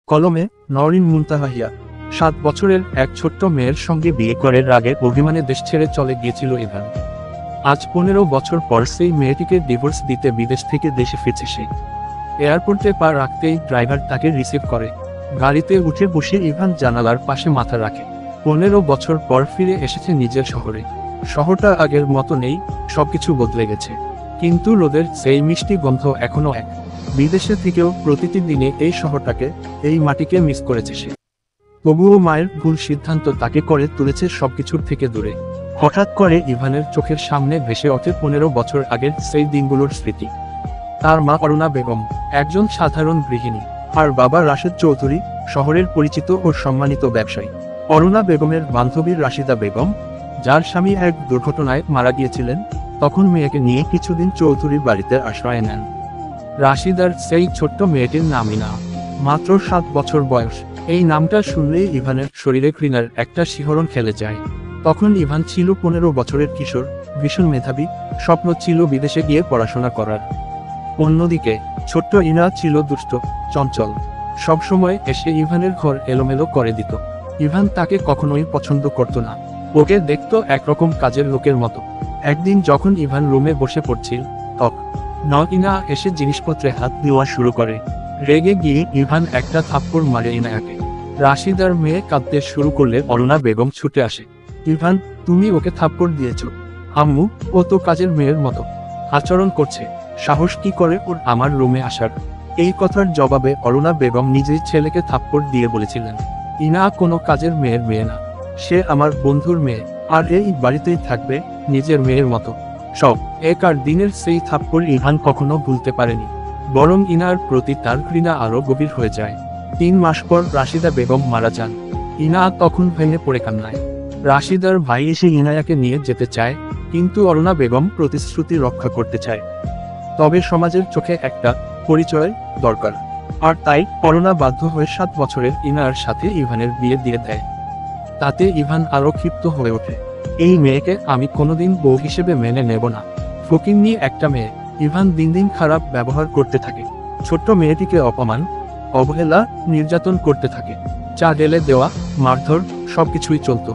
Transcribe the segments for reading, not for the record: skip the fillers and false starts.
কলমে নওরিন মুনতাহিয়া 7 বছরের এক ছোট্ট মেয়ের সঙ্গে বিয়ে করার আগে অভিমানে দেশ ছেড়ে চলে গিয়েছিল ইভান। আজ 15 বছর পর সেই মেয়েটিকে ডিভোর্স দিতে বিদেশ থেকে দেশে ফিরছে সে। এয়ারপোর্টে পা রাখতেই ড্রাইভার তাকে রিসিভ করে। গাড়িতে উঠে বসে ইভান জানালার পাশে মাথা রাখে। 15 বছর পর ফিরে এসেছে নিজের শহরে। শহরটা আগের মতো নেই, সবকিছু বদলে গেছে, কিন্তু রোদের সেই মিষ্টি গন্ধ এখনো এক। বিদেশে থেকেও প্রতিটি দিনে এই শহরটাকে, এই মাটিকে মিস করেছে সে। তবুও মায়ের ভুল সিদ্ধান্ত তাকে করে তুলেছে সবকিছুর থেকে দূরে। হঠাৎ করে ইভানের চোখের সামনে ভেসে ওঠে 15 বছর আগের সেই দিনগুলোর স্মৃতি। তার মা অরুণা বেগম একজন সাধারণ গৃহিণী, আর বাবা রাশেদ চৌধুরী শহরের পরিচিত ও সম্মানিত ব্যবসায়ী। অরুণা বেগমের বান্ধবী রাশিদা বেগম, যার স্বামী এক দুর্ঘটনায় মারা গিয়েছিলেন, তখন মেয়েকে নিয়ে কিছুদিন চৌধুরীর বাড়িতে আশ্রয় নেন। রাশিদার সেই ছোট্ট মেয়েটির নাম ইনা, মাত্র 7 বছর বয়স। এই নামটা শুনলেই ইভানের শরীরে ঘৃণার একটা শিহরণ খেলে যায়। তখন ইভান ছিল 15 বছরের কিশোর, ভীষণ মেধাবী, স্বপ্ন ছিল বিদেশে গিয়ে পড়াশোনা করার। অন্যদিকে ছোট্ট ইনা ছিল দুষ্ট, চঞ্চল, সবসময় এসে ইভানের ঘর এলোমেলো করে দিত। ইভান তাকে কখনোই পছন্দ করত না, ওকে দেখত একরকম কাজের লোকের মতো। একদিন যখন ইভান রুমে বসে পড়ছিল, ইনা এসে জিনিসপত্রে হাত দেওয়া শুরু করে। রেগে গিয়ে ইভান একটা থাপ্পড় মারে ইনায়াকে। রাশিদার মেয়ে কাঁদতে শুরু করলে অরুণা বেগম ছুটে আসে। ইভান, তুমি ওকে থাপ্পড় দিয়েছ? আম্মু, ও তো কাজের মেয়ের মতো আচরণ করছে, সাহস কি করে ওর আমার রুমে আসার? এই কথার জবাবে অরুণা বেগম নিজেই ছেলেকে থাপ্পড় দিয়ে বলেছিলেন, ইনা কোনো কাজের মেয়ের মেয়ে না, সে আমার বন্ধুর মেয়ে, আর এই বাড়িতেই থাকবে নিজের মেয়ের মতো। সব এক আর দিনের সেই থাপ্পড় ইভান কখনো ভুলতে পারেনি, বরং ইনার প্রতি তার ঘৃণা আরো গভীর হয়ে যায়। 3 মাস পর রাশিদা বেগম মারা যান। ইনা তখন ভেঙে পড়ে কান্নায়। রাশিদার ভাই এসে ইনায়াকে নিয়ে যেতে চায়, কিন্তু অরুণা বেগম প্রতিশ্রুতি রক্ষা করতে চায়। তবে সমাজের চোখে একটা পরিচয় দরকার, আর তাই অরুণা বাধ্য হয়ে 7 বছরের ইনার সাথে ইভানের বিয়ে দিয়ে দেয়। তাতে ইভান আরো ক্ষিপ্ত হয়ে ওঠে। এই মেয়েকে আমি কোনোদিন বউ হিসেবে মেনে নেব না। ফকিন্নি একটা মেয়ে। ইভান দিন দিন খারাপ ব্যবহার করতে থাকে, ছোট্ট মেয়েটিকে অপমান, অবহেলা, নির্যাতন করতে থাকে। চা ঢেলে দেওয়া, মারধর, সবকিছুই চলত।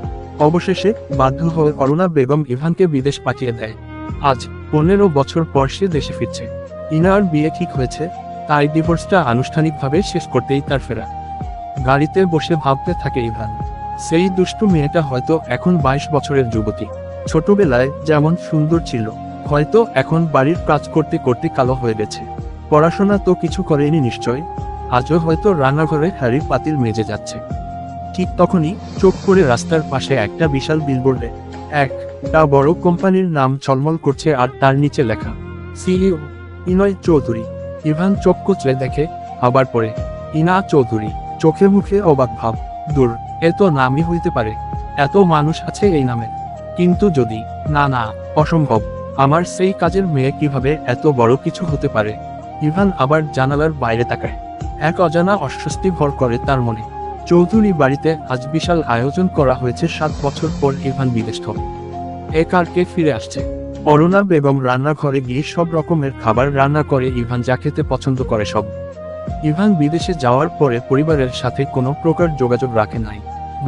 অবশেষে বাধ্য হয়ে অরুণা বেগম ইভানকে বিদেশ পাঠিয়ে দেয়। আজ 15 বছর পর সে দেশে ফিরছে। ইনার বিয়ে ঠিক হয়েছে, তাই ডিভোর্সটা আনুষ্ঠানিকভাবে শেষ করতেই তার ফেরা। গাড়িতে বসে ভাবতে থাকে ইভান, সেই দুষ্টু মেয়েটা হয়তো এখন 22 বছরের যুবতী। ছোটবেলায় যেমন সুন্দর ছিল, হয়তো এখন বাড়ির কাজ করতে করতে কালো হয়ে গেছে। পড়াশোনা তো কিছু করেনি নিশ্চয়, আজও হয়তো রান্নাঘরে হাঁড়ির পাতিল মেজে যাচ্ছে। ঠিক তখনই চোখ পড়ে রাস্তার পাশে একটা বিশাল বিলবোর্ডে একটা বড় কোম্পানির নাম ঝলমল করছে, আর তার নিচে লেখা সিইও ইনয় চৌধুরী। ইভান চোখ কচলে দেখে, আবার পড়ে ইনা চৌধুরী। চোখে মুখে অবাক ভাব। দূর, এত নামই হইতে পারে, এত মানুষ আছে এই নামে। কিন্তু যদি না, অসম্ভব, আমার সেই কাজের মেয়ে কিভাবে এত বড় কিছু হতে পারে? ইভান আবার জানালার বাইরে তাকায়। এক অজানা অস্বস্তি ভর করে তার মনে। চৌধুরী বাড়িতে আজ বিশাল আয়োজন করা হয়েছে। 7 বছর পর ইভান বিদেশ থেকে ফিরে আসছে। অরুণা বেগম রান্নাঘরে গিয়ে সব রকমের খাবার রান্না করে ইভান যা খেতে পছন্দ করে সব। ইভান বিদেশে যাওয়ার পরে পরিবারের সাথে কোনো প্রকার যোগাযোগ রাখে নাই।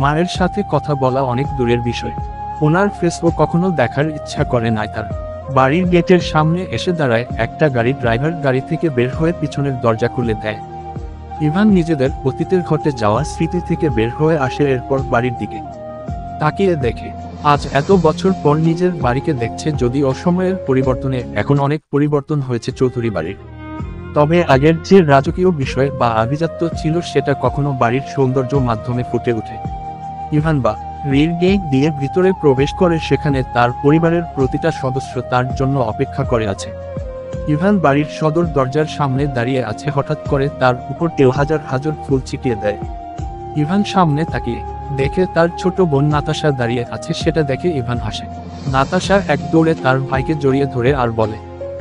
মায়ের সাথে কথা বলা অনেক দূরের বিষয়। ওনার ফেসও কখনো দেখার ইচ্ছা করে নাই তার। বাড়ির গেটের সামনে এসে দাঁড়ায় একটা গাড়ির ড্রাইভার গাড়ি থেকে বের হয়ে পিছনের দরজা খুলে দেয়। ইভান নিজেদের অতীতের ঘটে যাওয়া স্মৃতি থেকে বের হয়ে আসে। এরপর বাড়ির দিকে তাকিয়ে দেখে আজ এত বছর পর নিজের বাড়িকে দেখছে। যদি অসময়ের পরিবর্তনে এখন অনেক পরিবর্তন হয়েছে চৌধুরী বাড়ির, তবে আগের যে রাজকীয় বিষয় বা আভিজাত্য ছিল সেটা কখনো বাড়ির সৌন্দর্য মাধ্যমে ফুটে ওঠে। ইভান রির গেট দিয়ে ভিতরে প্রবেশ করে। সেখানে তার পরিবারের প্রতিটা সদস্য তার জন্য অপেক্ষা করে আছে। ইভান বাড়ির সদর দরজার সামনে দাঁড়িয়ে আছে। হঠাৎ করে তার উপর কেউ হাজার হাজার ফুল ছিটিয়ে দেয়। ইভান সামনে তাকিয়ে দেখে তার ছোট বোন নাতাশা দাঁড়িয়ে আছে। সেটা দেখে ইভান হাসে। নাতাশা এক দৌড়ে তার ভাইকে জড়িয়ে ধরে আর বলে,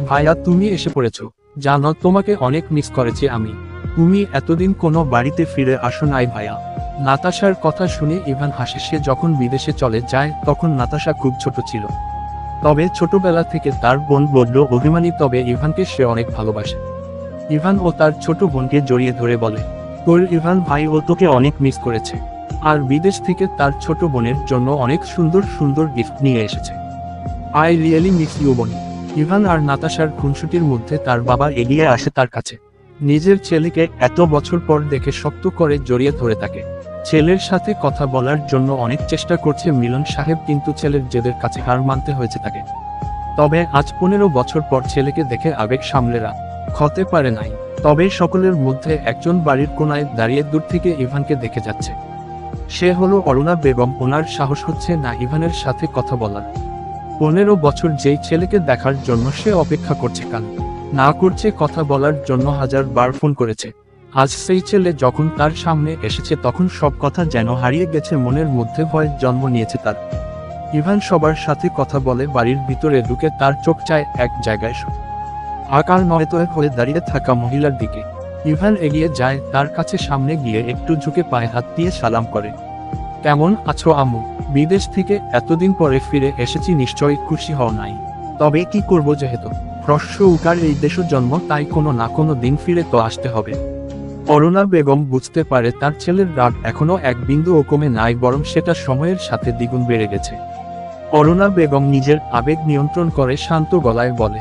ভাইয়া তুমি এসে পড়েছো, জানো তোমাকে অনেক মিস করেছি আমি। তুমি এতদিন কোনো বাড়িতে ফিরে আসো নাই ভাইয়া। নাতাশার কথা শুনে ইভান হাসে। সে যখন বিদেশে চলে যায় তখন নাতাশা খুব ছোট ছিল, তবে ছোটবেলা থেকে তার বোন বড্ড অভিমানী, তবে ইভানকে সে অনেক ভালোবাসে। ইভান ও তার ছোট বোনকে জড়িয়ে ধরে বলে, তোর ইভান ভাই ও তোকে অনেক মিস করেছে, আর বিদেশ থেকে তার ছোট বোনের জন্য অনেক সুন্দর সুন্দর গিফট নিয়ে এসেছে। আই রিয়েলি মিস ইউ বনি। ইভান আর নাতাশার খুনসুটির মধ্যে তার বাবা এগিয়ে আসে তার কাছে। নিজের ছেলেকে এত বছর পর দেখে শক্ত করে জড়িয়ে ধরে তাকে। ছেলের সাথে কথা বলার জন্য অনেক চেষ্টা করছে মিলন সাহেব, কিন্তু ছেলের জেদের কাছে হার মানতে হয়েছে তাকে। তবে আজ 15 বছর পর ছেলেকে দেখে আবেগ সামলে রাখতে পারে নাই। তবে সকলের মধ্যে একজন বাড়ির কোনায় দাঁড়িয়ে দূর থেকে ইভানকে দেখে যাচ্ছে। সে হলো অরুণা বেগম। ওনার সাহস হচ্ছে না ইভানের সাথে কথা বলার। 15 বছর যেই ছেলেকে দেখার জন্য সে অপেক্ষা করছে, কান না করছে, কথা বলার জন্য 1000 বার ফোন করেছে। আজ সেই ছেলে যখন তার সামনে এসেছে তখন সব কথা যেন হারিয়ে গেছে, মনের মধ্যে ভয় জন্ম নিয়েছে তার। ইভান সবার সাথে কথা বলে, বাড়ির ভিতরে ঢুকে তার চোখ চায় এক জায়গায় আকার নয়তো হয়ে দাঁড়িয়ে থাকা মহিলার দিকে। ইভান এগিয়ে যায় তার কাছে, সামনে গিয়ে একটু ঝুঁকে পায়ে হাত দিয়ে সালাম করে। কেমন আছো আম্মু? বিদেশ থেকে এতদিন পরে ফিরে এসেছি, নিশ্চয়ই খুশি হও নাই? তবে কি করব, যেহেতু হ্রস্ব উকার এই দেশ জন্ম, তাই কোনো না কোনো দিন ফিরে তো আসতে হবে। অরুণা বেগম বুঝতে পারে তার ছেলের রাগ এখনো এক বিন্দুও কমে নাই, বরং সেটা সময়ের সাথে দ্বিগুণ বেড়ে গেছে। অরুণা বেগম নিজের আবেগ নিয়ন্ত্রণ করে শান্ত গলায় বলে,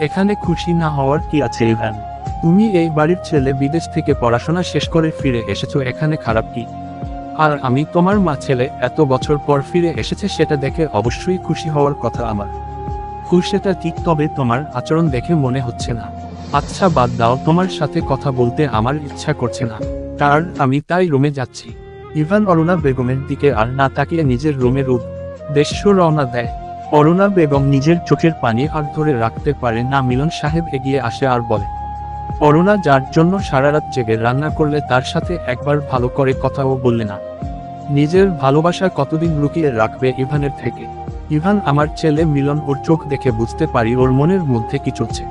এখানে খুশি না হওয়ার কি আছে ইভান? তুমি এই বাড়ির ছেলে, বিদেশ থেকে পড়াশোনা শেষ করে ফিরে এসেছো, এখানে খারাপ কি? আর আমি তোমার মা, ছেলে এত বছর পর ফিরে এসেছে সেটা দেখে অবশ্যই খুশি হওয়ার কথা আমার। খুশিটা ঠিক, তবে তোমার আচরণ দেখে মনে হচ্ছে না। আচ্ছা বাদ দাও, তোমার সাথে কথা বলতে আমার ইচ্ছা করছে না, কারণ আমি তাই রুমে যাচ্ছি। ইভান অরুণা বেগমের দিকে আর না তাকিয়ে নিজের রুমের উদ্দেশ্য রওনা দেয়। অরুণা বেগম নিজের চোখের পানি আর ধরে রাখতে পারে না। মিলন সাহেব এগিয়ে আসে আর বলে, অরুণা যার জন্য সারা রাত জেগে রান্না করলে তার সাথে একবার ভালো করে কথাও বললে না। নিজের ভালোবাসা কতদিন লুকিয়ে রাখবে ইভানের থেকে? ইভান আমার ছেলে মিলন, ওর চোখ দেখে বুঝতে পারি ওর মনের মধ্যে কি চলছে।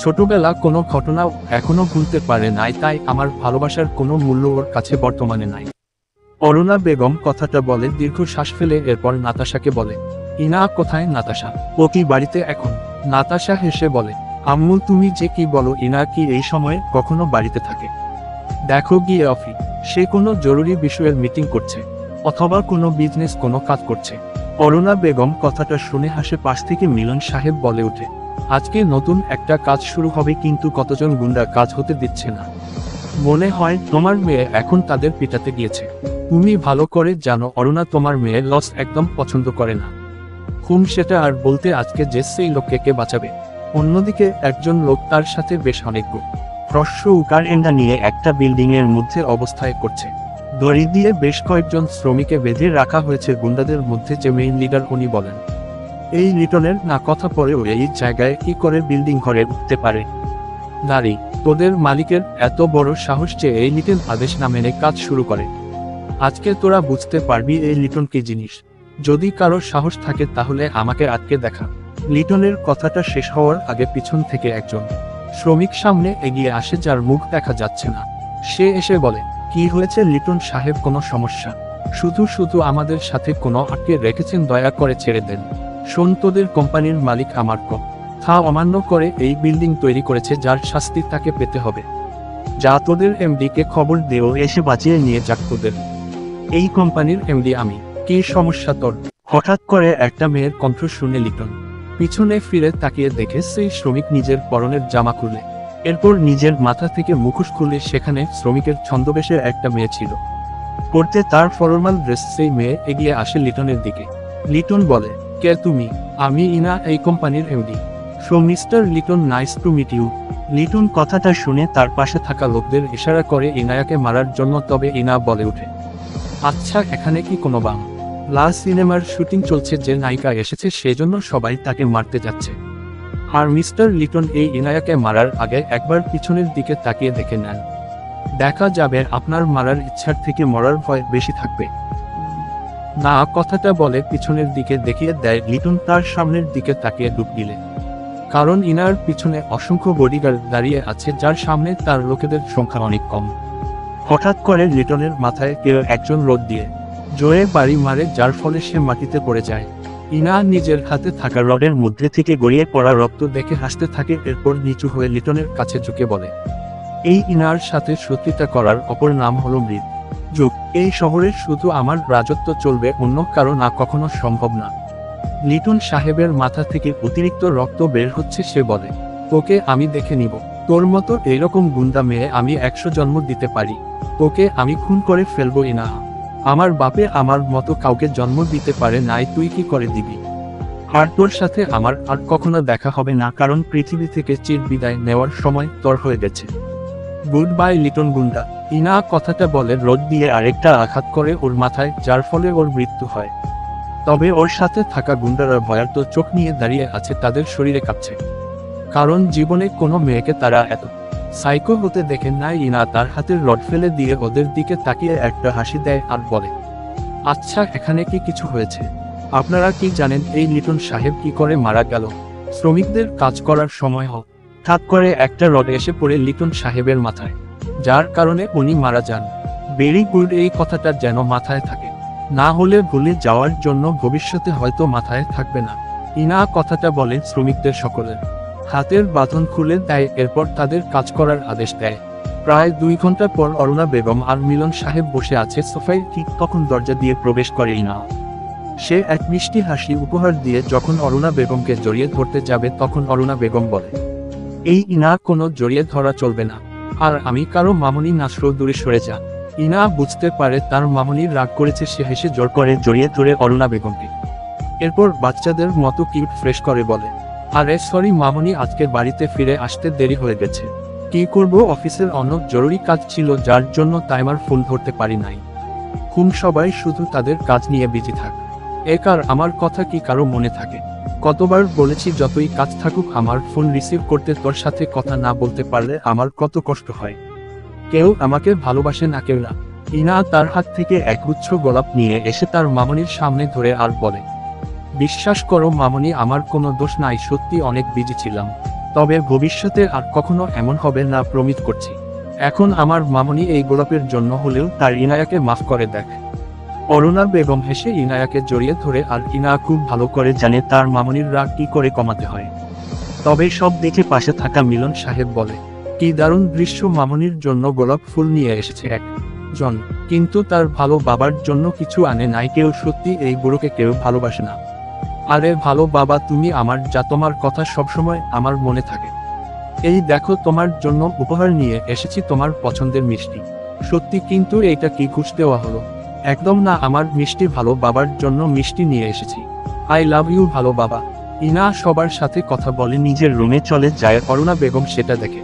ছোটবেলা কোনো ঘটনাও এখনো ভুলতে পারে নাই, তাই আমার ভালোবাসার কোনো মূল্য ওর কাছে বর্তমানে নাই। অরুণা বেগম কথাটা বলে দীর্ঘ শ্বাস ফেলে। এরপর নাতাশাকে বলে, ইনা কোথায় নাতাশা? ও কি বাড়িতে এখন? নাতাশা হেসে বলে, আম্মু তুমি যে কি বলো, ইনা কি এই সময়ে কখনো বাড়িতে থাকে? দেখো গিয়ে অফিস, সে কোনো জরুরি বিষয়ের মিটিং করছে, অথবা কোনো বিজনেস কোনো কাজ করছে। অরুণা বেগম কথাটা শুনে হাসে। পাশ থেকে মিলন সাহেব বলে ওঠে, আজকে নতুন একটা কাজ শুরু হবে, কিন্তু কতজন গুন্ডা কাজ হতে দিচ্ছে না। মনে হয় তোমার মেয়ে এখন তাদের পিটাতে গিয়েছে। তুমি ভালো করে জানো অরুণা, তোমার মেয়ে লস একদম পছন্দ করে না। খুন সেটা আর বলতে, আজকে যে সেই লোককে কে বাঁচাবে? অন্যদিকে একজন লোক তার সাথে বেশ অনেক হ্রস্ব উকার এন্ডা নিয়ে একটা বিল্ডিং এর মধ্যে অবস্থায় করছে। দড়ি দিয়ে বেশ কয়েকজন শ্রমিকে বেঁধে রাখা হয়েছে। গুন্ডাদের মধ্যে যে মেইন লিডার উনি বলেন, এই লিটনের না কথা পরেও এই জায়গায় কি করে বিল্ডিং ঘরে উঠতে পারে? নারী, তোদের মালিকের এত বড় সাহস যে এই লিটন আদেশ না মেনে কাজ শুরু করে। আজকে তোরা বুঝতে পারবি এই লিটন কি জিনিস। যদি কারোর সাহস থাকে তাহলে আমাকে আটকে দেখা। লিটনের কথাটা শেষ হওয়ার আগে পিছন থেকে একজন শ্রমিক সামনে এগিয়ে আসে, যার মুখ দেখা যাচ্ছে না। সে এসে বলে, কি হয়েছে লিটন সাহেব? কোনো সমস্যা? শুধু শুধু আমাদের সাথে কোনো আটকে রেখেছেন, দয়া করে ছেড়ে দেন। শোন, তোদের কোম্পানির মালিক আমার কথা অমান্য করে এই বিল্ডিং তৈরি করেছে, যার শাস্তি তাকে পেতে হবে। যা তোদের এমডি কে খবর দেও, এসে বাঁচিয়ে নিয়ে যাক তোদের। এই কোম্পানির এমডি আমি। কি সমস্যা তোর? হঠাৎ করে একটা মেয়ের কণ্ঠ শুনে লিটন পিছনে ফিরে তাকিয়ে দেখে সেই শ্রমিক নিজের পরনের জামা খুলে, এরপর নিজের মাথা থেকে মুখোশ খুলে সেখানে শ্রমিকের ছন্দবেশে একটা মেয়ে ছিল, পড়তে তার ফরমাল ড্রেস। সেই মেয়ে এগিয়ে আসে লিটনের দিকে। লিটন বলে, কে তুমি? আমি ইনা, এই কোম্পানির MD. So mister Liton, nice to meet you. Liton কথাটা শুনে তার পাশে থাকা লোকদের ইশারা করে ইনায়াকে মারার জন্য। তবে ইনা বলে ওঠে, আচ্ছা এখানে কি কোনো বাংলা সিনেমার শুটিং চলছে যে নায়িকা এসেছে সেজন্য সবাই তাকে মারতে যাচ্ছে? আর মিস্টার লিটন এই ইনায়াকে মারার আগে একবার পিছনের দিকে তাকিয়ে দেখে নেন, দেখা যাবে আপনার মারার ইচ্ছার থেকে মরার ভয় বেশি থাকবে। না কথাটা বলে পিছনের দিকে দেখিয়ে দেয় লিটন তার সামনের দিকে তাকিয়ে ডুব দিলে, কারণ ইনার পিছনে অসংখ্য বডিগার্ড দাঁড়িয়ে আছে, যার সামনে তার লোকেদের সংখ্যা অনেক কম। হঠাৎ করে লিটনের মাথায় কেউ একজন রোদ দিয়ে জোরে বাড়ি মারে, যার ফলে সে মাটিতে পড়ে যায়। ইনা নিজের হাতে থাকা রডের মধ্যে থেকে গড়িয়ে পড়া রক্ত দেখে হাসতে থাকে। এরপর নিচু হয়ে লিটনের কাছে ঝুঁকে বলে, এই ইনার সাথে সত্যিটা করার অপর নাম হলো মৃত যুগ। এই শহরে শুধু আমার রাজত্ব চলবে, অন্য কারো না কখনো সম্ভব না। লিটন সাহেবের মাথা থেকে অতিরিক্ত রক্ত বের হচ্ছে। সে বলে, তোকে আমি দেখে নিব। তোর মতো এইরকম গুন্ডা মেয়ে আমি 100 জন্ম দিতে পারি। তোকে আমি খুন করে ফেলবো। ইনা, আমার বাপে আমার মতো কাউকে জন্ম দিতে পারে নাই, তুই কি করে দিবি? আর তোর সাথে আমার আর কখনো দেখা হবে না, কারণ পৃথিবী থেকে চির বিদায় নেওয়ার সময় তোর হয়ে গেছে। গুড বাই লিটন গুন্ডা। ইনা কথাটা বলে রোদ দিয়ে আরেকটা আঘাত করে ওর মাথায়, যার ফলে ওর মৃত্যু হয়। তবে ওর সাথে থাকা গুন্ডারা ভয়ার্ত চোখ নিয়ে দাঁড়িয়ে আছে, তাদের শরীরে কাঁপছে। কারণ জীবনে কোনো মেয়েকে তারা এত সাইকো হতে দেখে নাই। ইনা তার হাতের রড ফেলে দিয়ে ওদের দিকে তাকিয়ে একটা হাসি দেয় আর বলে, আচ্ছা, এখানে কি কিছু হয়েছে? আপনারা কি জানেন এই লিটন সাহেব কি করে মারা গেল? শ্রমিকদের কাজ করার সময় হঠাৎ করে একটা রড এসে পড়ে লিটন সাহেবের মাথায়, যার কারণে উনি মারা যান। ভেরি গুড, এই কথাটা যেন মাথায় থাকে, না হলে ভুলে যাওয়ার জন্য ভবিষ্যতে হয়তো মাথায় থাকবে না। ইনা কথাটা বলে শ্রমিকদের সকলের হাতের বাঁধন খুলে দেয়, এরপর তাদের কাজ করার আদেশ দেয়। প্রায় 2 ঘন্টা পর অরুণা বেগম আর মিলন সাহেব বসে আছে সোফায়। ঠিক তখন দরজা দিয়ে প্রবেশ করে ইনা। সে এক মিষ্টি হাসি উপহার দিয়ে যখন অরুণা বেগমকে জড়িয়ে ধরতে যাবে, তখন অরুণা বেগম বলে, এই ইনা, কোনো জড়িয়ে ধরা চলবে না। আর আমি কারো মামুনি নাসরো, দূরে সরে যা। ইনা বুঝতে পারে তার মামুনি রাগ করেছে। সে হেসে জোর করে জড়িয়ে ধরে অরুণা বেগমকে। এরপর বাচ্চাদের মতো কিউট ফ্রেশ করে বলে, আরে সরি মামুনি, আজকে বাড়িতে ফিরে আসতে দেরি হয়ে গেছে। কি করব, অফিসের অনেক জরুরি কাজ ছিল, যার জন্য টাইমার ফোন ধরতে পারি নাই। সবাই শুধু তাদের কাজ নিয়ে বিজি থাক। একার আমার কথা কি কারো মনে থাকে? কতবার বলেছি যতই কাজ থাকুক আমার ফোন রিসিভ করতে, তোর সাথে কথা না বলতে পারলে আমার কত কষ্ট হয়। কেউ আমাকে ভালোবাসে না, কেউ না। ইনা তার হাত থেকে একগুচ্ছ গোলাপ নিয়ে এসে তার মামনির সামনে ধরে আর বলে, বিশ্বাস করো মামনি, আমার কোনো দোষ নাই, সত্যি অনেক বিজি ছিলাম। তবে ভবিষ্যতে আর কখনো এমন হবে না, প্রমিস করছি। এখন আমার মামনি এই গোলাপের জন্য হলেও তার ইনায়াকে মাফ করে দেখ। অরুণা বেগম হেসে ইনায়াকে জড়িয়ে ধরে, আর ইনা খুব ভালো করে জানে তার মামনির রাগ কি করে কমাতে হয়। তবে সব দেখে পাশে থাকা মিলন সাহেব বলে, কি দারুণ দৃশ্য, মামনির জন্য গোলাপ ফুল নিয়ে এসেছে একজন, কিন্তু তার ভালো বাবার জন্য কিছু আনে নাই। কেউ সত্যি এই বুড়োকে কেউ ভালোবাসে না। আরে ভালো বাবা তুমি আমার, যা তোমার কথা সবসময় আমার মনে থাকে। এই দেখো, তোমার জন্য উপহার নিয়ে এসেছি, তোমার পছন্দের মিষ্টি। সত্যি, কিন্তু এইটা কি ঘুষ দেওয়া হলো? একদম না, আমার মিষ্টি ভালো বাবার জন্য মিষ্টি নিয়ে এসেছি। আই লাভ ইউ ভালো বাবা। ইনা সবার সাথে কথা বলে নিজের রুমে চলে যায়। অরুণা বেগম সেটা দেখে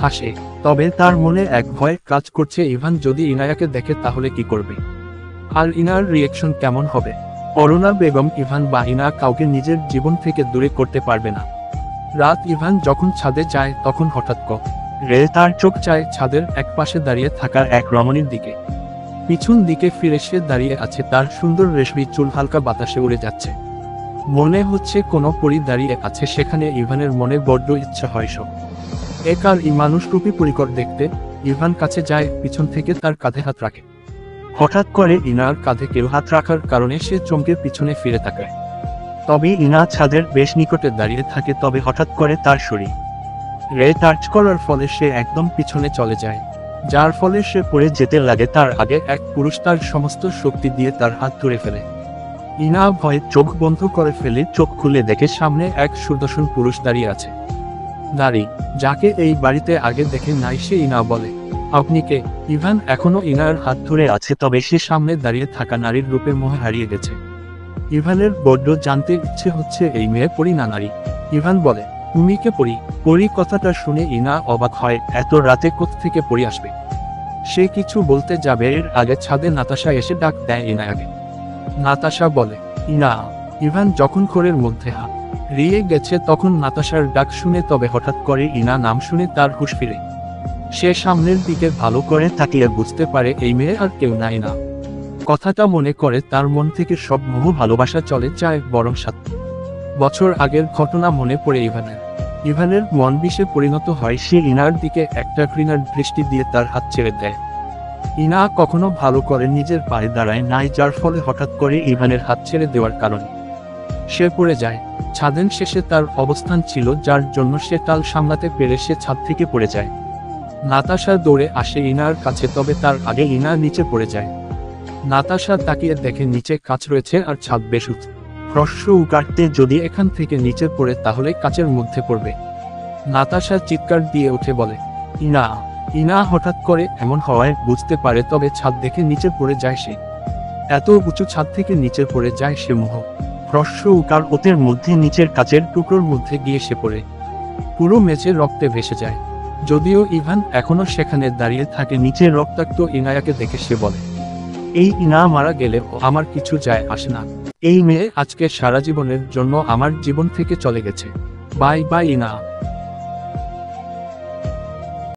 হাসে, তবে তার মনে এক ভয় কাজ করছে, ইভান যদি ইনায়াকে দেখে তাহলে কি করবে, আর ইনার রিয়েকশন কেমন হবে। অরুণা বেগম ইভান বা ইনা কাউকে নিজের জীবন থেকে দূরে করতে পারবে না। রাত ইভান যখন ছাদে যায় তখন হঠাৎ করে তার চোখ চায় ছাদের এক পাশে দাঁড়িয়ে থাকা এক রমণীর দিকে। পিছন দিকে ফিরে সে দাঁড়িয়ে আছে, তার সুন্দর রেশমি চুল হালকা বাতাসে উড়ে যাচ্ছে। মনে হচ্ছে কোনো পরী দাঁড়িয়ে আছে সেখানে। ইভানের মনে বড্ড ইচ্ছা হয় সব একার এই মানুষরূপী পরিকর দেখতে। ইভান কাছে যায়, পিছন থেকে তার কাঁধে হাত রাখে। হঠাৎ করে ইনার কাঁধে কেউ হাত রাখার কারণে সে চমকে পিছনে ফিরে তাকায়। তবে ইনা ছাদের বেশ নিকটে দাঁড়িয়ে থাকে, তবে হঠাৎ করে তার শরীরে টাচ করার ফলে সে একদম পিছনে চলে যায়, যার ফলে সে পড়ে যেতে লাগে। তার আগে এক পুরুষ তার সমস্ত শক্তি দিয়ে তার হাত ধরে ফেলে। ইনা ভয়ে চোখ বন্ধ করে ফেলে, চোখ খুলে দেখে সামনে এক সুদর্শন পুরুষ দাঁড়িয়ে আছে, নারী যাকে এই বাড়িতে আগে দেখে নাই। সে ইনা বলে, আপনি কে? ইভান এখনো ইনার হাত ধরে আছে, তবে সে সামনে দাঁড়িয়ে থাকা নারীর রূপে মোহে হারিয়ে গেছে। ইভানের বড্ড জানতে ইচ্ছে হচ্ছে এই মেয়ে পরী না নারী। ইভান বলে, তুমি কে পরী? পরী কথাটা শুনে ইনা অবাক হয়, এত রাতে কোত্থেকে পরী আসবে? সে কিছু বলতে যাবে এর আগে ছাদে নাতাশা এসে ডাক দেয় ইনায়াকে। নাতাশা বলে, ইনা। ইভান যখন ঘরের মধ্যে হারিয়ে গেছে তখন নাতাশার ডাক শুনে, তবে হঠাৎ করে ইনা নাম শুনে তার হুঁশ ফিরে। সে সামনের দিকে ভালো করে তাকিয়ে বুঝতে পারে এই মেয়ে আর কেউ নাই। না কথাটা মনে করে তার মন থেকে সব মোহ ভালোবাসা চলে যায়, বরং 7 বছর আগের ঘটনা মনে পড়ে ইভানের মন বিষে পরিণত হয়। সে ইনার দিকে একটা ঘৃণার দৃষ্টি দিয়ে তার হাত ছেড়ে দেয়। ইনা কখনো ভালো করে নিজের পায়ে দাঁড়ায় নাই, যার ফলে হঠাৎ করে ইভানের হাত ছেড়ে দেওয়ার কারণে সে পড়ে যায়। ছাদের শেষে তার অবস্থান ছিল, যার জন্য সে টাল সামলাতে পেরে সে ছাদ থেকে পড়ে যায়। নাতাশা দৌড়ে আসে ইনার কাছে, তবে তার আগে ইনা নিচে পড়ে যায়। নাতাশা তাকিয়ে দেখে নিচে কাঁচ রয়েছে আর ছাদ বেশ উঁচু। হ্রস্ব কাটতে যদি এখান থেকে নিচে পড়ে তাহলে কাচের মধ্যে পড়বে। নাতাশা চিৎকার দিয়ে উঠে বলে, ইনা। ইনা হঠাৎ করে এমন হওয়ায় বুঝতে পারে, তবে ছাদ দেখে নিচে পড়ে যায় সে। এত উঁচু ছাদ থেকে নিচে পড়ে যায় সে। হ্রস্ব উকার ওতের মধ্যে নিচের কাচের টুকরোর মধ্যে গিয়ে সে পড়ে পুরো মেঝে রক্তে ভেসে যায়। যদিও ইভান এখনো সেখানে দাঁড়িয়ে থাকে নিচে রক্তাক্ত ইনায়াকে দেখে সে বলে, এই ইনা মারা গেলেও আমার কিছু যায় আসে না। এই মেয়ে আজকে সারা জীবনের জন্য আমার জীবন থেকে চলে গেছে। বাই বাই ইনা।